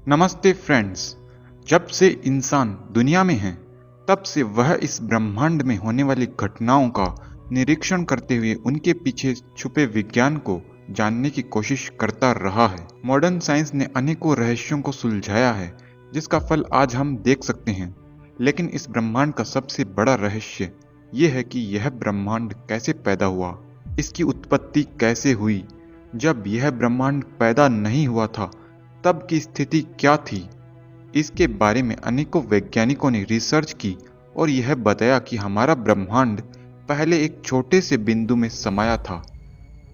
नमस्ते फ्रेंड्स। जब से इंसान दुनिया में है तब से वह इस ब्रह्मांड में होने वाली घटनाओं का निरीक्षण करते हुए उनके पीछे छुपे विज्ञान को जानने की कोशिश करता रहा है। मॉडर्न साइंस ने अनेकों रहस्यों को सुलझाया है जिसका फल आज हम देख सकते हैं। लेकिन इस ब्रह्मांड का सबसे बड़ा रहस्य ये है कि यह ब्रह्मांड कैसे पैदा हुआ, इसकी उत्पत्ति कैसे हुई। जब यह ब्रह्मांड पैदा नहीं हुआ था तब की स्थिति क्या थी। इसके बारे में अनेकों वैज्ञानिकों ने रिसर्च की और यह बताया कि हमारा ब्रह्मांड पहले एक छोटे से बिंदु में समाया था।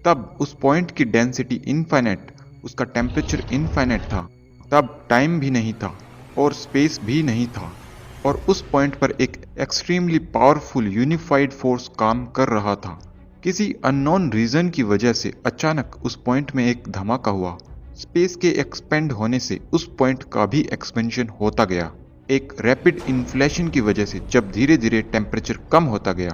तब उस पॉइंट की डेंसिटी इनफाइनाइट, उसका टेम्परेचर इनफाइनाइट था। तब टाइम भी नहीं था और स्पेस भी नहीं था, और उस पॉइंट पर एक एक्सट्रीमली पावरफुल यूनिफाइड फोर्स काम कर रहा था। किसी अननोन रीजन की वजह से अचानक उस पॉइंट में एक धमाका हुआ। स्पेस के एक्सपेंड होने से उस पॉइंट का भी एक्सपेंशन होता गया। एक रैपिड इन्फ्लेशन की वजह से जब धीरे धीरे टेम्परेचर कम होता गया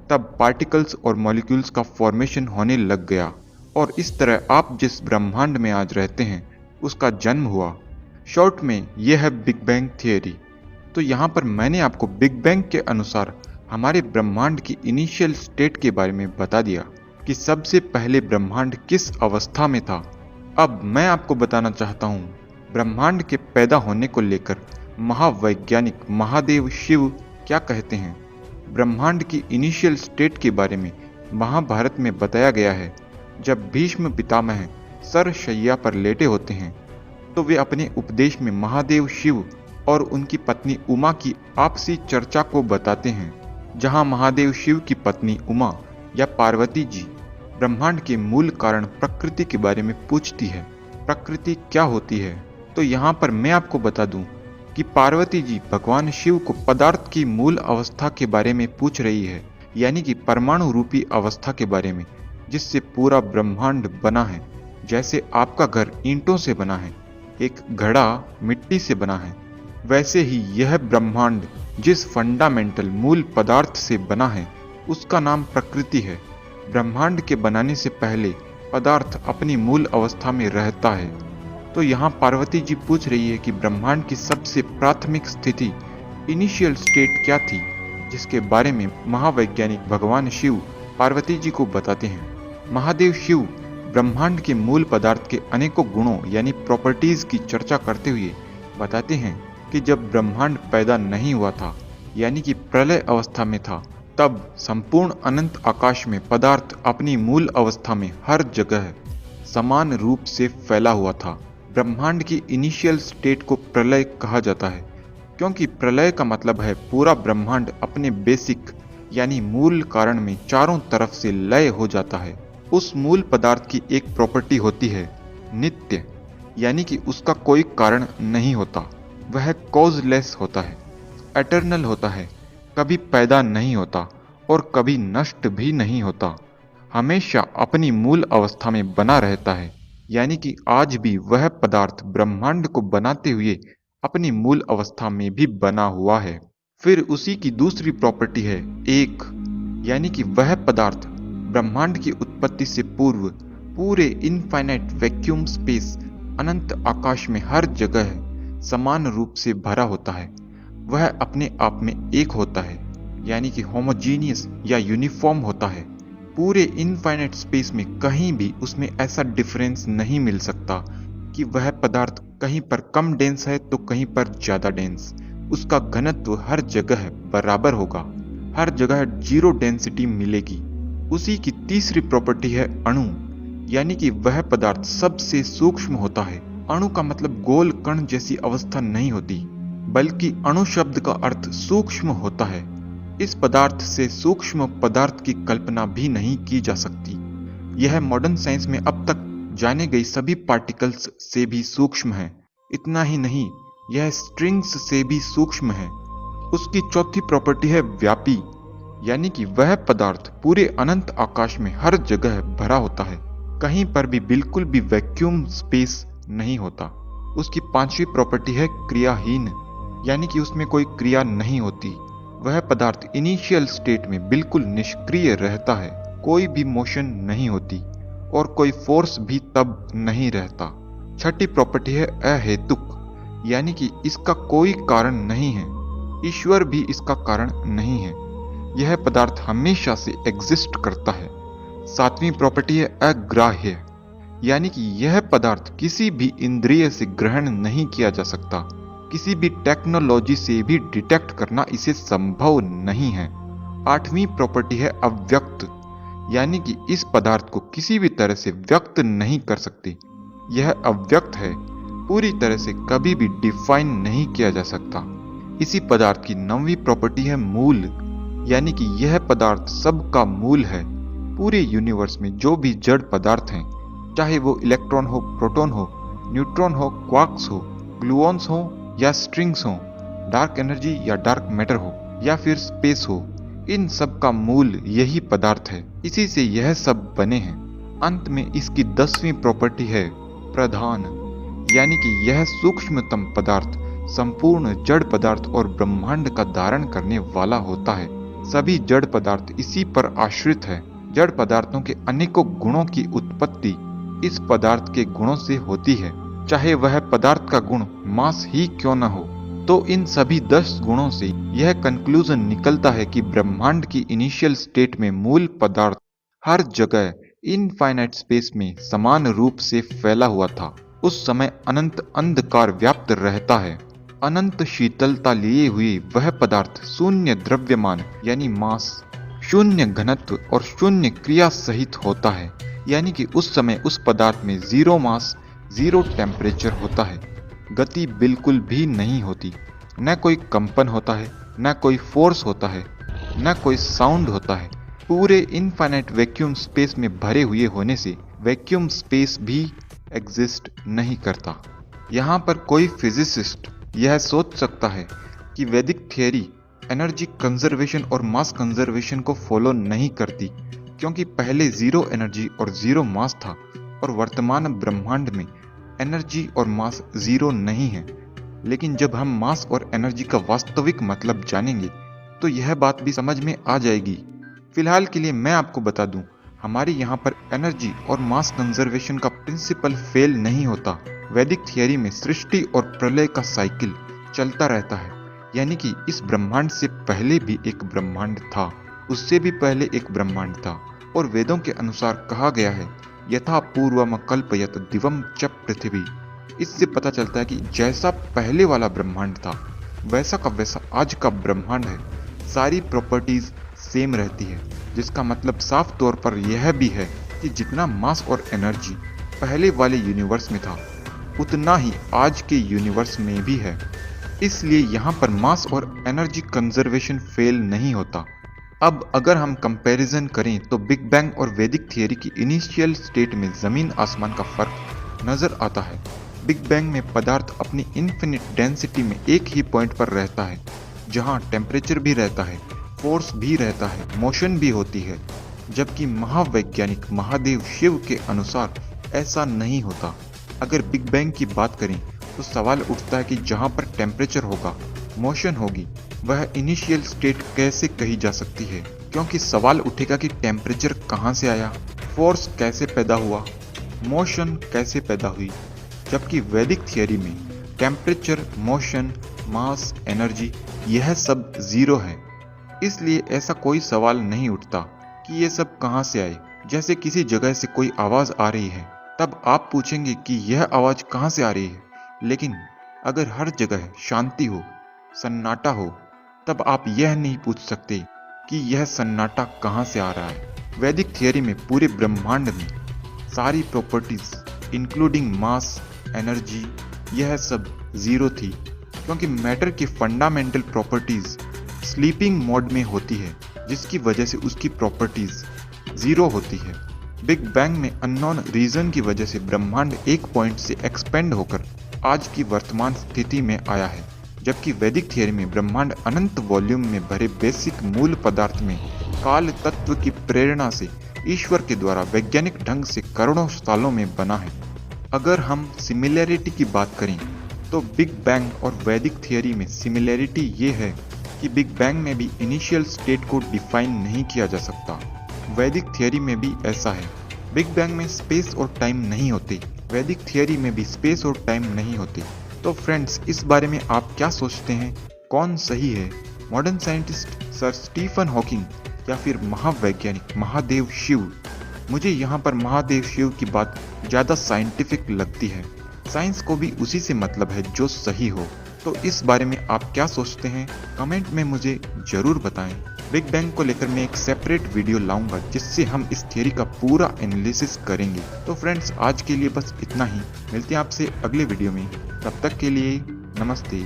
तब पार्टिकल्स और मॉलिक्यूल्स का फॉर्मेशन होने लग गया, और इस तरह आप जिस ब्रह्मांड में आज रहते हैं उसका जन्म हुआ। शॉर्ट में यह है बिग बैंग थियरी। तो यहाँ पर मैंने आपको बिग बैंग के अनुसार हमारे ब्रह्मांड की इनिशियल स्टेट के बारे में बता दिया कि सबसे पहले ब्रह्मांड किस अवस्था में था। अब मैं आपको बताना चाहता हूँ ब्रह्मांड के पैदा होने को लेकर महावैज्ञानिक महादेव शिव क्या कहते हैं। ब्रह्मांड की इनिशियल स्टेट के बारे में महाभारत में बताया गया है। जब भीष्म पितामह सरशय्या पर लेटे होते हैं तो वे अपने उपदेश में महादेव शिव और उनकी पत्नी उमा की आपसी चर्चा को बताते हैं, जहां महादेव शिव की पत्नी उमा या पार्वती जी ब्रह्मांड के मूल कारण प्रकृति के बारे में पूछती है। प्रकृति क्या होती है? तो यहाँ पर मैं आपको बता दूं कि पार्वती जी भगवान शिव को पदार्थ की मूल अवस्था के बारे में पूछ रही है, यानी कि परमाणु रूपी अवस्था के बारे में, जिससे पूरा ब्रह्मांड बना है। जैसे आपका घर ईंटों से बना है, एक घड़ा मिट्टी से बना है, वैसे ही यह ब्रह्मांड जिस फंडामेंटल मूल पदार्थ से बना है उसका नाम प्रकृति है। ब्रह्मांड के बनाने से पहले पदार्थ अपनी मूल अवस्था में रहता है। तो यहाँ पार्वती जी पूछ रही है कि ब्रह्मांड की सबसे प्राथमिक स्थिति इनिशियल स्टेट क्या थी, जिसके बारे में महावैज्ञानिक भगवान शिव पार्वती जी को बताते हैं। महादेव शिव ब्रह्मांड के मूल पदार्थ के अनेकों गुणों यानी प्रॉपर्टीज की चर्चा करते हुए बताते हैं कि जब ब्रह्मांड पैदा नहीं हुआ था, यानी कि प्रलय अवस्था में था, तब संपूर्ण अनंत आकाश में पदार्थ अपनी मूल अवस्था में हर जगह समान रूप से फैला हुआ था। ब्रह्मांड की इनिशियल स्टेट को प्रलय कहा जाता है, क्योंकि प्रलय का मतलब है पूरा ब्रह्मांड अपने बेसिक यानी मूल कारण में चारों तरफ से लय हो जाता है। उस मूल पदार्थ की एक प्रॉपर्टी होती है नित्य, यानी कि उसका कोई कारण नहीं होता, वह कॉजलेस होता है, एटर्नल होता है, कभी पैदा नहीं होता और कभी नष्ट भी नहीं होता, हमेशा अपनी मूल अवस्था में बना रहता है। यानी कि आज भी वह पदार्थ ब्रह्मांड को बनाते हुए अपनी मूल अवस्था में भी बना हुआ है। फिर उसी की दूसरी प्रॉपर्टी है एक, यानी कि वह पदार्थ ब्रह्मांड की उत्पत्ति से पूर्व पूरे इनफाइनाइट वैक्यूम स्पेस अनंत आकाश में हर जगह समान रूप से भरा होता है। वह अपने आप में एक होता है, यानी कि होमोजीनियस या यूनिफॉर्म होता है। पूरे इनफाइनाइट स्पेस में कहीं भी उसमें ऐसा डिफरेंस नहीं मिल सकता कि वह पदार्थ कहीं पर कम डेंस है तो कहीं पर ज्यादा डेंस। उसका घनत्व हर जगह बराबर होगा, हर जगह जीरो डेंसिटी मिलेगी। उसी की तीसरी प्रॉपर्टी है अणु, यानी कि वह पदार्थ सबसे सूक्ष्म होता है। अणु का मतलब गोल कण जैसी अवस्था नहीं होती, बल्कि अणु शब्द का अर्थ सूक्ष्म होता है। इस पदार्थ से सूक्ष्म पदार्थ की कल्पना भी नहीं की जा सकती। यह मॉडर्न साइंस में अब तक जाने गई सभी पार्टिकल्स से भी सूक्ष्म है। इतना ही नहीं, यह स्ट्रिंग्स से भी सूक्ष्म है। उसकी चौथी प्रॉपर्टी है व्यापी, यानी कि वह पदार्थ पूरे अनंत आकाश में हर जगह भरा होता है, कहीं पर भी बिल्कुल भी वैक्यूम स्पेस नहीं होता। उसकी पांचवी प्रॉपर्टी है क्रियाहीन, यानी कि उसमें कोई क्रिया नहीं होती। वह पदार्थ इनिशियल स्टेट में बिल्कुल निष्क्रिय रहता है, कोई भी मोशन नहीं होती और कोई फोर्स भी तब नहीं रहता। छठी प्रॉपर्टी है अहेतुक, यानी कि इसका कोई कारण नहीं है। ईश्वर भी इसका कारण नहीं है। यह पदार्थ हमेशा से एग्जिस्ट करता है। सातवीं प्रॉपर्टी है अग्राह्य, यानी कि यह पदार्थ किसी भी इंद्रिय से ग्रहण नहीं किया जा सकता। किसी भी टेक्नोलॉजी से भी डिटेक्ट करना इसे संभव नहीं है। आठवीं प्रॉपर्टी है अव्यक्त, यानी कि इस पदार्थ को किसी भी तरह से व्यक्त नहीं कर सकते। यह अव्यक्त है, पूरी तरह से कभी भी डिफाइन नहीं किया जा सकता। इसी पदार्थ की नौवीं प्रॉपर्टी है मूल, यानी कि यह पदार्थ सबका मूल है। पूरे यूनिवर्स में जो भी जड़ पदार्थ हैं, चाहे वो इलेक्ट्रॉन हो, प्रोटॉन हो, न्यूट्रॉन हो, क्वार्क्स हो, ग्लूऑन्स हो या स्ट्रिंग्स हो, डार्क एनर्जी या डार्क मैटर हो या फिर स्पेस हो, इन सब का मूल यही पदार्थ है। इसी से यह सब बने हैं। अंत में इसकी 10वीं प्रॉपर्टी है प्रधान, यानी कि यह सूक्ष्मतम पदार्थ संपूर्ण जड़ पदार्थ और ब्रह्मांड का धारण करने वाला होता है। सभी जड़ पदार्थ इसी पर आश्रित है। जड़ पदार्थों के अनेकों गुणों की उत्पत्ति इस पदार्थ के गुणों से होती है, चाहे वह पदार्थ का गुण मास ही क्यों न हो। तो इन सभी 10 गुणों से यह कंक्लूजन निकलता है कि ब्रह्मांड की इनिशियल स्टेट में मूल पदार्थ हर जगह इनफाइनाइट स्पेस में समान रूप से फैला हुआ था। उस समय अनंत अंधकार व्याप्त रहता है। अनंत शीतलता लिए हुए वह पदार्थ शून्य द्रव्यमान यानी मास, शून्य घनत्व और शून्य क्रिया सहित होता है, यानी कि उस समय उस पदार्थ में जीरो मास, जीरो टेम्परेचर होता है। गति बिल्कुल भी नहीं होती, न कोई कंपन होता है, न कोई फोर्स होता है, न कोई साउंड होता है। पूरे इनफाइनाइट वैक्यूम स्पेस में भरे हुए होने से वैक्यूम स्पेस भी एग्जिस्ट नहीं करता। यहाँ पर कोई फिजिसिस्ट यह सोच सकता है कि वैदिक थियरी एनर्जी कंजर्वेशन और मास कंजर्वेशन को फॉलो नहीं करती, क्योंकि पहले जीरो एनर्जी और जीरो मास था और वर्तमान ब्रह्मांड में एनर्जी और मास जीरो नहीं है। लेकिन जब हम मास और एनर्जी का वास्तविक मतलब जानेंगे तो यह बात भी समझ में आ जाएगी। फिलहाल के लिए मैं आपको बता दूं, हमारे यहाँ पर एनर्जी और मास कंजर्वेशन का प्रिंसिपल फेल नहीं होता। वैदिक थियरी में सृष्टि और प्रलय का साइकिल चलता रहता है, यानी कि इस ब्रह्मांड से पहले भी एक ब्रह्मांड था, उससे भी पहले एक ब्रह्मांड था। और वेदों के अनुसार कहा गया है यथा पूर्वम कल्पयत दिवम च पृथ्वी। इससे पता चलता है कि जैसा पहले वाला ब्रह्मांड था वैसा का वैसा आज का ब्रह्मांड है। सारी प्रॉपर्टीज सेम रहती है, जिसका मतलब साफ तौर पर यह भी है कि जितना मास और एनर्जी पहले वाले यूनिवर्स में था उतना ही आज के यूनिवर्स में भी है। इसलिए यहाँ पर मास और एनर्जी कंजर्वेशन फेल नहीं होता। अब अगर हम कंपैरिजन करें तो बिग बैंग और वैदिक थियरी की इनिशियल स्टेट में जमीन आसमान का फर्क नजर आता है। बिग बैंग में पदार्थ अपनी इन्फिनिट डेंसिटी में एक ही पॉइंट पर रहता है, जहां टेम्परेचर भी रहता है, फोर्स भी रहता है, मोशन भी होती है। जबकि महावैज्ञानिक महादेव शिव के अनुसार ऐसा नहीं होता। अगर बिग बैंग की बात करें तो सवाल उठता है कि जहां पर टेम्परेचर होगा, मोशन होगी, वह इनिशियल स्टेट कैसे कही जा सकती है? क्योंकि सवाल उठेगा कि टेम्परेचर कहां से आया, फोर्स कैसे पैदा हुआ, मोशन कैसे पैदा हुई। जबकि वैदिक थियरी में टेम्परेचर, मोशन, मास, एनर्जी यह सब जीरो है। इसलिए ऐसा कोई सवाल नहीं उठता कि ये सब कहां से आए। जैसे किसी जगह से कोई आवाज आ रही है, तब आप पूछेंगे कि यह आवाज कहां से आ रही है। लेकिन अगर हर जगह शांति हो, सन्नाटा हो, तब आप यह नहीं पूछ सकते कि यह सन्नाटा कहां से आ रहा है। वैदिक थियरी में पूरे ब्रह्मांड में सारी प्रॉपर्टीज इंक्लूडिंग मास, एनर्जी, यह सब जीरो थी, क्योंकि मैटर की फंडामेंटल प्रॉपर्टीज स्लीपिंग मोड में होती है, जिसकी वजह से उसकी प्रॉपर्टीज जीरो होती है। बिग बैंग में अननोन रीजन की वजह से ब्रह्मांड एक पॉइंट से एक्सपेंड होकर आज की वर्तमान स्थिति में आया है। जबकि वैदिक थियरी में ब्रह्मांड अनंत वॉल्यूम में भरे बेसिक मूल पदार्थ में काल तत्व की प्रेरणा से ईश्वर के द्वारा वैज्ञानिक ढंग से करोड़ों सालों में बना है। अगर हम सिमिलैरिटी की बात करें तो बिग बैंग और वैदिक थियरी में सिमिलैरिटी ये है कि बिग बैंग में भी इनिशियल स्टेट को डिफाइन नहीं किया जा सकता। वैदिक थियरी में भी ऐसा है। बिग बैंग में स्पेस और टाइम नहीं होते, वैदिक थियरी में भी स्पेस और टाइम नहीं होते। तो फ्रेंड्स, इस बारे में आप क्या सोचते हैं? कौन सही है, modern scientist sir Stephen Hawking या फिर महावैज्ञानिक महादेव शिव? मुझे यहाँ पर महादेव शिव की बात ज़्यादा साइंटिफिक लगती है। साइंस को भी उसी से मतलब है जो सही हो। तो इस बारे में आप क्या सोचते हैं? कमेंट में मुझे ज़रूर बताएं। बिग बैंग को लेकर मैं एक सेपरेट वीडियो लाऊंगा जिससे हम इस थियरी का पूरा एनालिसिस करेंगे। तो फ्रेंड्स, आज के लिए बस इतना ही। मिलते हैं आपसे अगले वीडियो में। तब तक के लिए नमस्ते।